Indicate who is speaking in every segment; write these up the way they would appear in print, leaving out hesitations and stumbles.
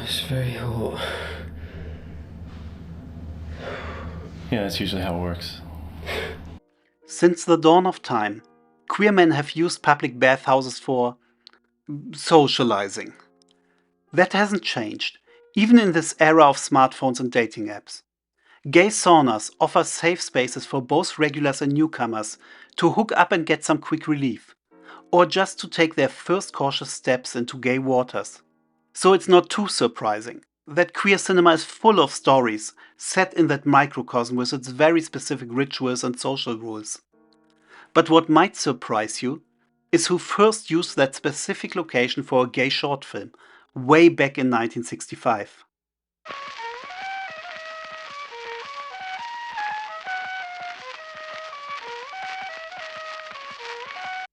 Speaker 1: It's very hot.
Speaker 2: Yeah, that's usually how it works.
Speaker 3: Since the dawn of time, queer men have used public bathhouses for socializing. That hasn't changed, even in this era of smartphones and dating apps. Gay saunas offer safe spaces for both regulars and newcomers to hook up and get some quick relief, or just to take their first cautious steps into gay waters. So it's not too surprising that queer cinema is full of stories set in that microcosm with its very specific rituals and social rules. But what might surprise you is who first used that specific location for a gay short film, way back in 1965.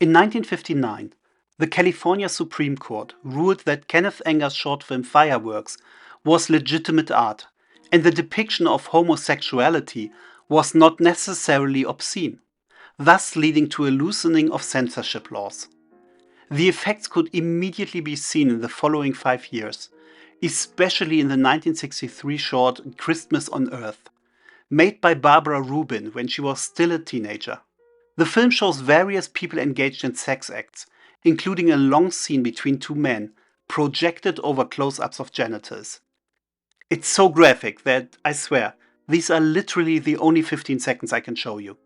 Speaker 3: In 1959, the California Supreme Court ruled that Kenneth Anger's short film Fireworks was legitimate art, and the depiction of homosexuality was not necessarily obscene, thus leading to a loosening of censorship laws. The effects could immediately be seen in the following 5 years, especially in the 1963 short Christmas on Earth, made by Barbara Rubin when she was still a teenager. The film shows various people engaged in sex acts, including a long scene between two men, projected over close-ups of genitals. It's so graphic that, I swear, these are literally the only 15 seconds I can show you.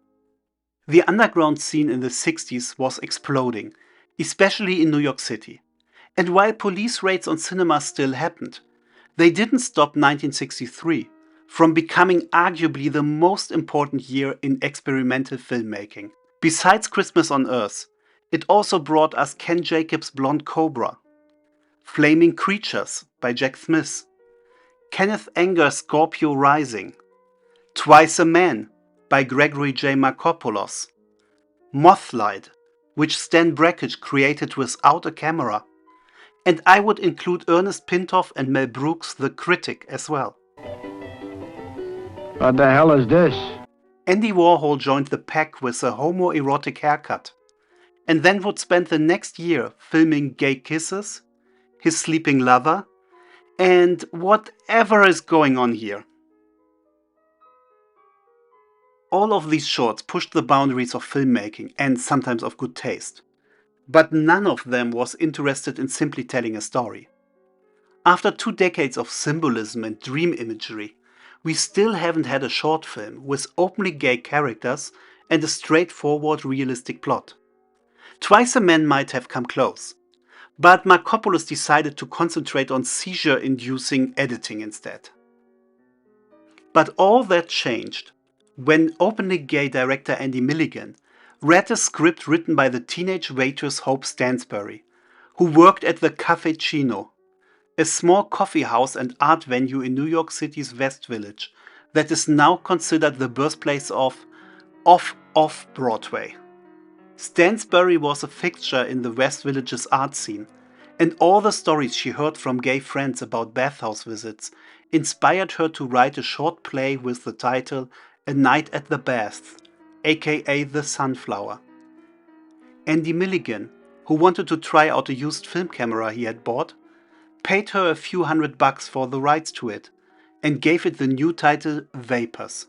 Speaker 3: The underground scene in the 60s was exploding, especially in New York City. And while police raids on cinemas still happened, they didn't stop 1963 from becoming arguably the most important year in experimental filmmaking. Besides Christmas on Earth, it also brought us Ken Jacobs' Blonde Cobra, Flaming Creatures by Jack Smith, Kenneth Anger's Scorpio Rising, Twice a Man by Gregory J. Markopoulos, Mothlight, which Stan Brakhage created without a camera, and I would include Ernest Pintoff and Mel Brooks' The Critic as well.
Speaker 4: What the hell is this?
Speaker 3: Andy Warhol joined the pack with a homoerotic haircut, and then would spend the next year filming Gay Kisses, His Sleeping Lover, and whatever is going on here. All of these shorts pushed the boundaries of filmmaking and sometimes of good taste, but none of them was interested in simply telling a story. After 2 decades of symbolism and dream imagery, we still haven't had a short film with openly gay characters and a straightforward realistic plot. Twice a Man might have come close, but Markopoulos decided to concentrate on seizure-inducing editing instead. But all that changed when openly gay director Andy Milligan read a script written by the teenage waitress Hope Stansbury, who worked at the Café Chino, a small coffee house and art venue in New York City's West Village that is now considered the birthplace of Off-Broadway. Stansbury was a fixture in the West Village's art scene, and all the stories she heard from gay friends about bathhouse visits inspired her to write a short play with the title A Night at the Baths, aka The Sunflower. Andy Milligan, who wanted to try out a used film camera he had bought, paid her a few $100 for the rights to it and gave it the new title Vapors.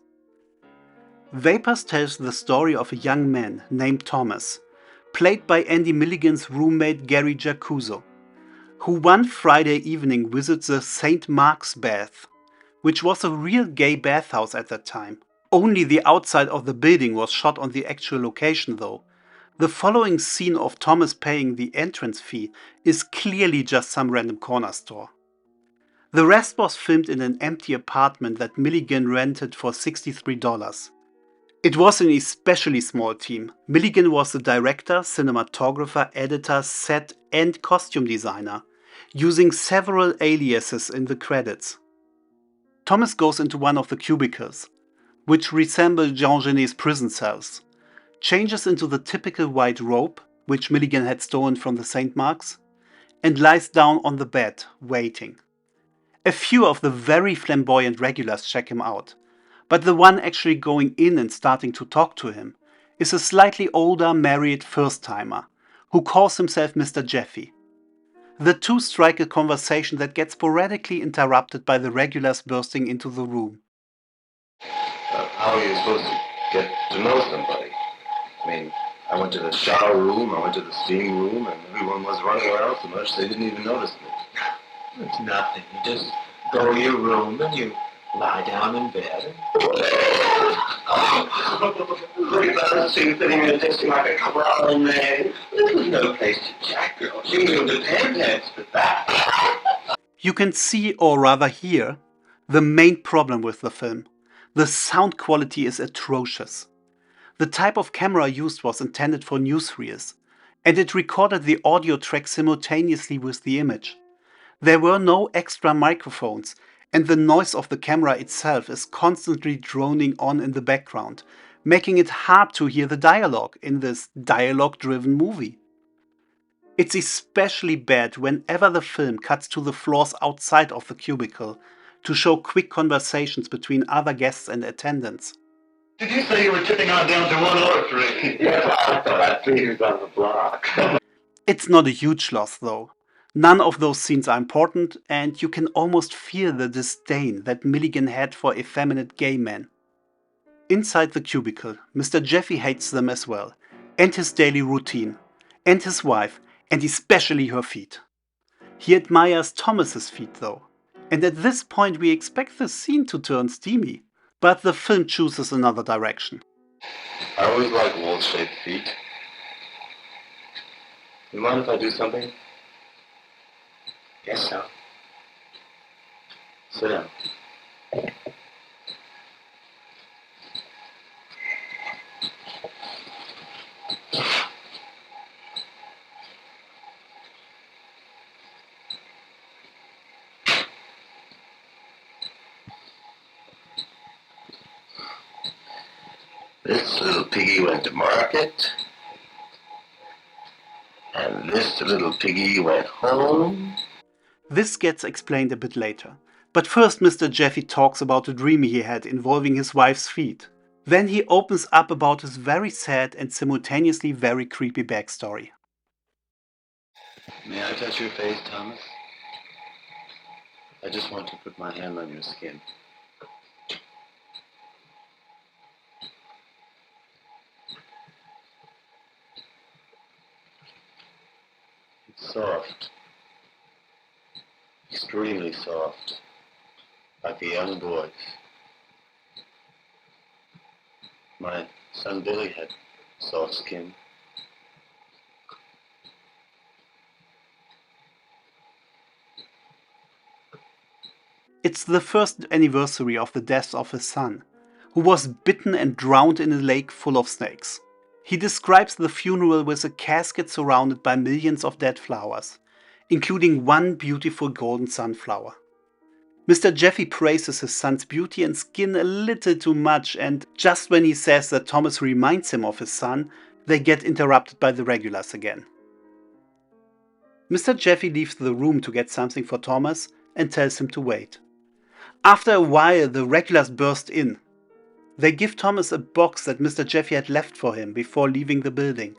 Speaker 3: Vapors tells the story of a young man named Thomas, played by Andy Milligan's roommate Gary Giacuso, who one Friday evening visits the St. Mark's Bath, which was a real gay bathhouse at that time. Only the outside of the building was shot on the actual location though. The following scene of Thomas paying the entrance fee is clearly just some random corner store. The rest was filmed in an empty apartment that Milligan rented for $63. It was an especially small team. Milligan was the director, cinematographer, editor, set and costume designer, using several aliases in the credits. Thomas goes into one of the cubicles, which resemble Jean Genet's prison cells, changes into the typical white robe, which Milligan had stolen from the St. Mark's, and lies down on the bed, waiting. A few of the very flamboyant regulars check him out, but the one actually going in and starting to talk to him is a slightly older married first-timer, who calls himself Mr. Jeffy. The two strike a conversation that gets sporadically interrupted by the regulars bursting into the room.
Speaker 1: How are you supposed to get to know somebody? I mean, I went to the shower room, I went to the steam room, and everyone was running around so much they didn't even notice me.
Speaker 4: It's nothing. You just go to your room and you lie down in bed.
Speaker 1: Look at that thing sitting there tasting like a clown, man. There's no place to chat, girl. She can go to Pam-Pam's for that.
Speaker 3: You can see, or rather hear, the main problem with the film. The sound quality is atrocious. The type of camera used was intended for newsreels, and it recorded the audio track simultaneously with the image. There were no extra microphones, and the noise of the camera itself is constantly droning on in the background, making it hard to hear the dialogue in this dialogue-driven movie. It's especially bad whenever the film cuts to the floors outside of the cubicle to show quick conversations between other guests and attendants.
Speaker 1: Did you say you were tipping on down to 103? Yes, I thought I'd see who's on the block.
Speaker 3: It's not a huge loss though. None of those scenes are important, and you can almost feel the disdain that Milligan had for effeminate gay men. Inside the cubicle, Mr. Jeffy hates them as well, and his daily routine, and his wife, and especially her feet. He admires Thomas's feet though, and at this point we expect the scene to turn steamy, but the film chooses another direction.
Speaker 1: I always like wall-shaped feet. You mind if I do something?
Speaker 4: Guess so.
Speaker 1: Sit down. This little piggy went to market, and this little piggy went home.
Speaker 3: This gets explained a bit later, but first Mr. Jeffy talks about a dream he had involving his wife's feet. Then he opens up about his very sad and simultaneously very creepy backstory.
Speaker 1: May I touch your face, Thomas? I just want to put my hand on your skin. It's soft. Extremely soft. Like a young boy's. My son Billy had soft skin.
Speaker 3: It's the first anniversary of the death of his son, who was bitten and drowned in a lake full of snakes. He describes the funeral with a casket surrounded by millions of dead flowers, including one beautiful golden sunflower. Mr. Jeffy praises his son's beauty and skin a little too much, and just when he says that Thomas reminds him of his son, they get interrupted by the regulars again. Mr. Jeffy leaves the room to get something for Thomas and tells him to wait. After a while, the regulars burst in. They give Thomas a box that Mr. Jeffy had left for him before leaving the building.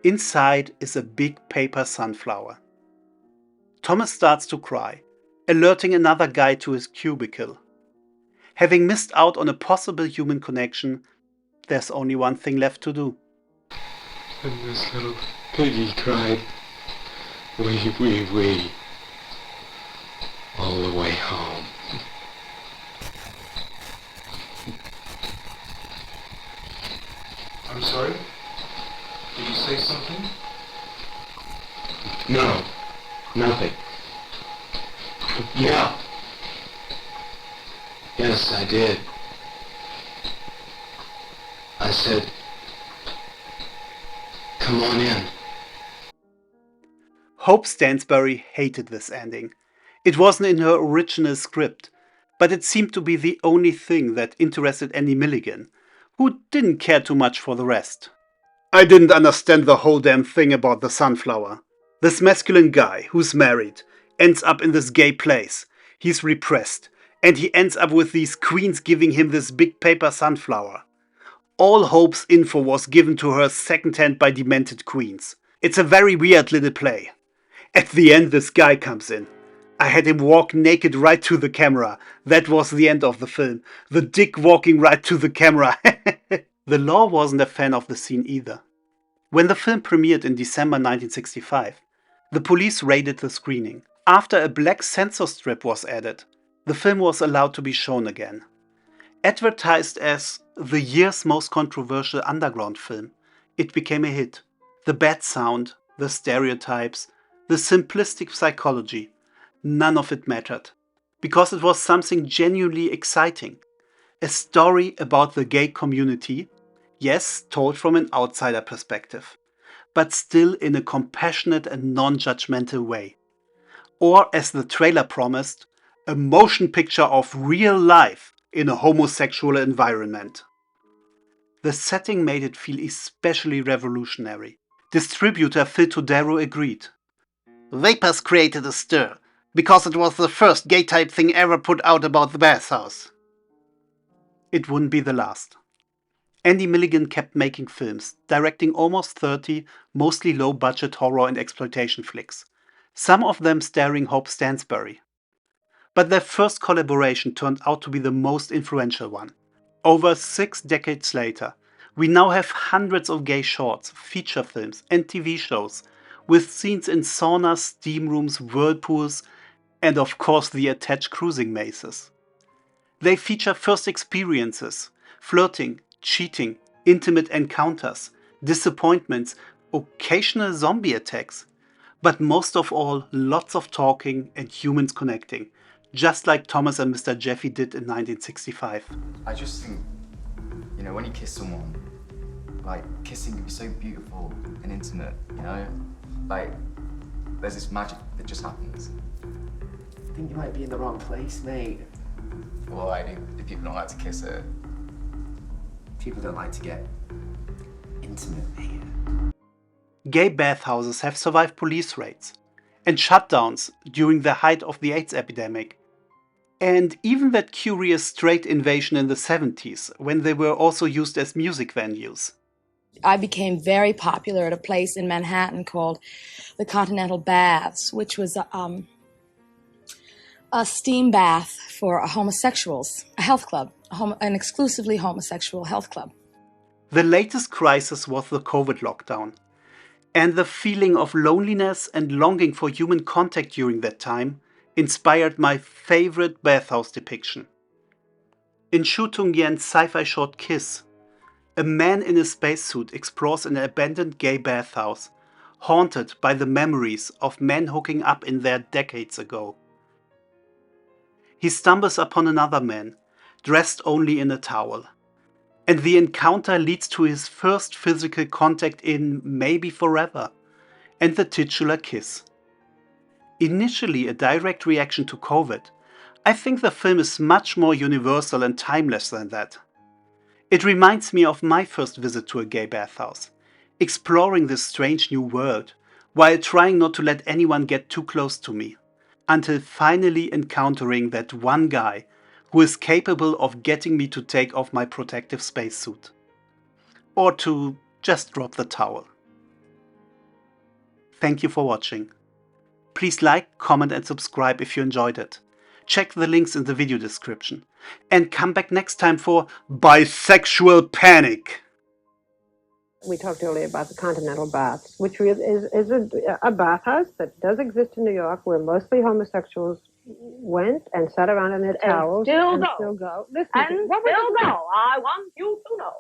Speaker 3: Inside is a big paper sunflower. Thomas starts to cry, alerting another guy to his cubicle. Having missed out on a possible human connection, there's only one thing left to do.
Speaker 4: And this little piggy cried, wee, wee, wee, all the way home.
Speaker 5: I'm sorry? Did you say something?
Speaker 4: No, nothing. Yeah. Yes, I did. I said, come on in.
Speaker 3: Hope Stansbury hated this ending. It wasn't in her original script, but it seemed to be the only thing that interested Andy Milligan, who didn't care too much for the rest. I didn't understand the whole damn thing about the sunflower. This masculine guy, who's married, ends up in this gay place. He's repressed, and he ends up with these queens giving him this big paper sunflower. All Hope's info was given to her secondhand by demented queens. It's a very weird little play. At the end, this guy comes in. I had him walk naked right to the camera. That was the end of the film. The dick walking right to the camera. The law wasn't a fan of the scene either. When the film premiered in December 1965, the police raided the screening. After a black censor strip was added, the film was allowed to be shown again. Advertised as the year's most controversial underground film, it became a hit. The bad sound, the stereotypes, the simplistic psychology, none of it mattered, because it was something genuinely exciting. A story about the gay community, yes, told from an outsider perspective, but still in a compassionate and non-judgmental way. Or, as the trailer promised, a motion picture of real life in a homosexual environment. The setting made it feel especially revolutionary. Distributor Phil Todaro agreed. Vapors created a stir, because it was the first gay-type thing ever put out about the bathhouse. It wouldn't be the last. Andy Milligan kept making films, directing almost 30, mostly low-budget horror and exploitation flicks, some of them starring Hope Stansbury. But their first collaboration turned out to be the most influential one. Over 6 decades later, we now have hundreds of gay shorts, feature films and TV shows, with scenes in saunas, steam rooms, whirlpools, and of course the attached cruising mazes. They feature first experiences, flirting, cheating, intimate encounters, disappointments, occasional zombie attacks, but most of all, lots of talking and humans connecting, just like Thomas and Mr. Jeffy did in 1965.
Speaker 6: I just think, you know, when you kiss someone, like, kissing can be so beautiful and intimate, you know? Like, there's this magic that just happens.
Speaker 7: I think you might be in the wrong place, mate.
Speaker 6: Well, I do. If people don't like to kiss it.
Speaker 7: People don't like to get intimate, mate.
Speaker 3: Gay bathhouses have survived police raids and shutdowns during the height of the AIDS epidemic. And even that curious straight invasion in the 70s, when they were also used as music venues.
Speaker 8: I became very popular at a place in Manhattan called the Continental Baths, which was a steam bath for homosexuals, a health club, an exclusively homosexual health club.
Speaker 3: The latest crisis was the COVID lockdown, and the feeling of loneliness and longing for human contact during that time inspired my favorite bathhouse depiction. In Shu Tung-Yen's sci-fi short Kiss, a man in a spacesuit explores an abandoned gay bathhouse, haunted by the memories of men hooking up in there decades ago. He stumbles upon another man, dressed only in a towel, and the encounter leads to his first physical contact in maybe forever, and the titular kiss. Initially a direct reaction to COVID, I think the film is much more universal and timeless than that. It reminds me of my first visit to a gay bathhouse, exploring this strange new world, while trying not to let anyone get too close to me, until finally encountering that one guy who is capable of getting me to take off my protective spacesuit. Or to just drop the towel. Thank you for watching. Please like, comment and subscribe if you enjoyed it. Check the links in the video description. And come back next time for Bisexual Panic.
Speaker 9: We talked earlier about the Continental Baths, which is a bathhouse that does exist in New York, where mostly homosexuals went and sat around in their towels.
Speaker 10: Still
Speaker 9: and
Speaker 10: go.
Speaker 9: Still go. Listen,
Speaker 10: And still go. I want you to know.